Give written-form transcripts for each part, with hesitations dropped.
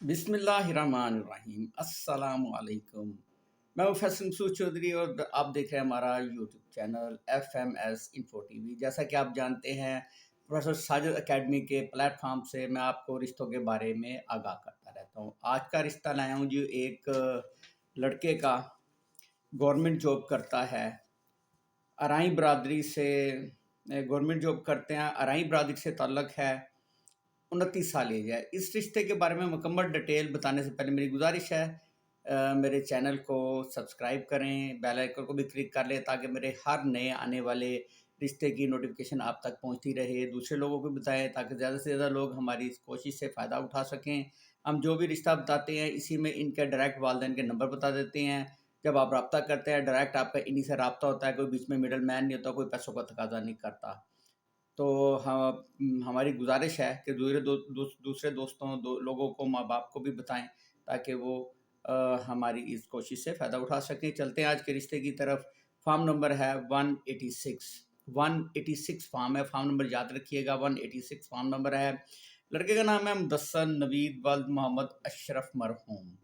बिस्मिल्लाहिर्रहमानिर्रहीम अस्सलाम वालेकुम। मैं हूं फैसल मसूद चौधरी और आप देख रहे हैं हमारा YouTube channel FMS info TV. जैसा कि आप जानते हैं, प्रोफेसर साजिद एकेडमी के प्लेटफॉर्म से मैं आपको रिश्तों के बारे में आगाह करता रहता हूं। आज का रिश्ता लाया हूं जी, एक लड़के का गवर्नमेंट जॉब करता है, अराई बरादरी से गवर्नमेंट जॉब करते हैं, अराई बरादरी से ताल्लुक़ है, 29 साल एज है। इस रिश्ते के बारे में मुकम्मल डिटेल बताने से पहले मेरी गुजारिश है, मेरे चैनल को सब्सक्राइब करें, बेल आइकन को भी क्लिक कर लें ताकि मेरे हर नए आने वाले रिश्ते की नोटिफिकेशन आप तक पहुंचती रहे। दूसरे लोगों को बताएं ताकि ज़्यादा से ज़्यादा लोग हमारी इस कोशिश से फ़ायदा उठा सकें। हम जो भी रिश्ता बताते हैं इसी में इनके डायरेक्ट वालिदैन के नंबर बता देते हैं। जब आप रब्ता करते हैं डायरेक्ट आपका इन्हीं से रब्ता होता है, कोई बीच में मिडल मैन नहीं होता, कोई पैसों का तकाजा नहीं करता। तो हमारी गुजारिश है कि दूसरे दोस्तों लोगों को, माँ बाप को भी बताएं ताकि वो हमारी इस कोशिश से फ़ायदा उठा सकें। चलते हैं आज के रिश्ते की तरफ। फार्म नंबर है 186 फार्म है। फार्म नंबर याद रखिएगा, 186 फार्म नंबर है। लड़के का नाम है मुदस्सर नवीद वल्द मोहम्मद अशरफ मरहूम।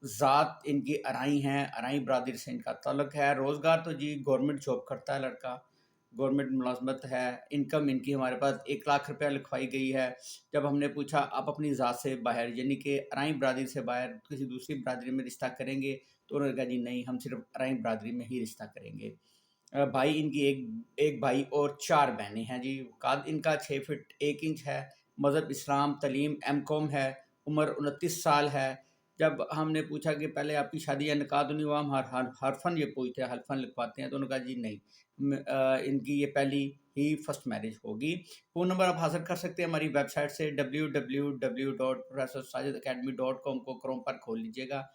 ज़ात इनकी अराई हैं, अराई बरादरी से इनका ताल्लुक़ है। रोज़गार तो जी गवर्नमेंट जॉब करता है लड़का, गवर्नमेंट मुलाजमत है। इनकम इनकी हमारे पास 1 लाख रुपया लिखवाई गई है। जब हमने पूछा आप अपनी ज़ात से बाहर यानी कि अराई बरादरी से बाहर किसी दूसरी बरादरी में रिश्ता करेंगे, तो उन्होंने कहा जी नहीं, हम सिर्फ अराई बरादरी में ही रिश्ता करेंगे। भाई इनकी एक भाई और 4 बहनें हैं जी। कद इनका 6 फीट 1 इंच है। मज़हब इस्लाम, तलीम M.Com है। उम्र 29 साल है। जब हमने पूछा कि पहले आपकी शादी या निकाह तो नहीं हुआ, हम हरफन ये पूछते हैं, हल्फन लिखवाते हैं, तो उन्होंने कहा जी नहीं, इनकी ये पहली ही फर्स्ट मैरिज होगी। फ़ोन नंबर आप हासिल कर सकते हैं हमारी वेबसाइट से www.professorsajidacademy.com को क्रोम पर खोल लीजिएगा।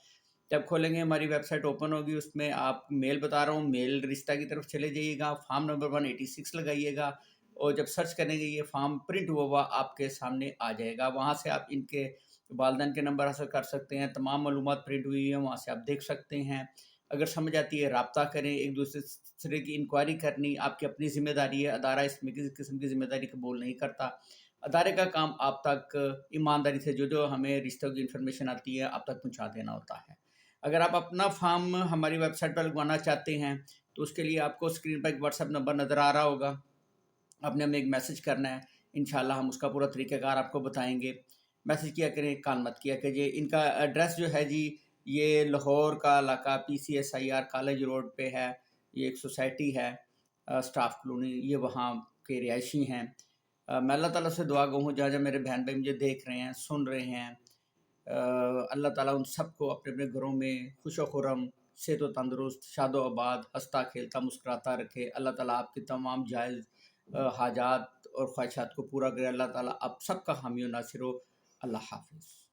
जब खोलेंगे हमारी वेबसाइट ओपन होगी, उसमें आप मेल बता रहा हूँ, मेल रिश्ता की तरफ चले जाइएगा, फार्म नंबर 186 लगाइएगा और जब सर्च करेंगे ये फार्म प्रिंट हुआ हुआ आपके सामने आ जाएगा। वहाँ से आप इनके वालिदैन के नंबर हासिल कर सकते हैं। तमाम मालूमात प्रिंट हुई हैं, वहाँ से आप देख सकते हैं। अगर समझ आती है रब्ता करें, एक दूसरे की इंक्वायरी करनी आपकी अपनी ज़िम्मेदारी है। अदारा इसमें किसी किस्म की ज़िम्मेदारी कबूल नहीं करता। अदारे का काम आप तक ईमानदारी से जो हमें रिश्तों की इन्फॉर्मेशन आती है आप तक पहुँचा देना होता है। अगर आप अपना फार्म हमारी वेबसाइट पर लगवाना चाहते हैं तो उसके लिए आपको स्क्रीन पर एक व्हाट्सएप नंबर नज़र आ रहा होगा, आपने हमें एक मैसेज करना है। इंशाल्लाह हम उसका पूरा तरीक़ाकार आपको बताएंगे। मैसेज किया करें, कॉल मत किया कीजिए। इनका एड्रेस जो है जी, ये लाहौर का इलाका PCSIR कॉलेज रोड पे है। ये एक सोसाइटी है स्टाफ कॉलोनी, ये वहाँ के रिहायशी हैं। मैं अल्लाह ताला से दुआ गो हूँ जहाँ जहाँ मेरे बहन भाई मुझे देख रहे हैं, सुन रहे हैं, अल्लाह ताला उन सबको अपने अपने घरों में खुशो खुरम, सेहत व तंदुरुस्त, शादो आबाद, हंसता खेलता मुस्कुराता रखे। अल्लाह ताला आपकी तमाम जायज़ हाजात और ख्वाहिशात को पूरा करे। अल्लाह ताला आप सबका हामी व नासिर हो। अल्लाह हाफ़िज़।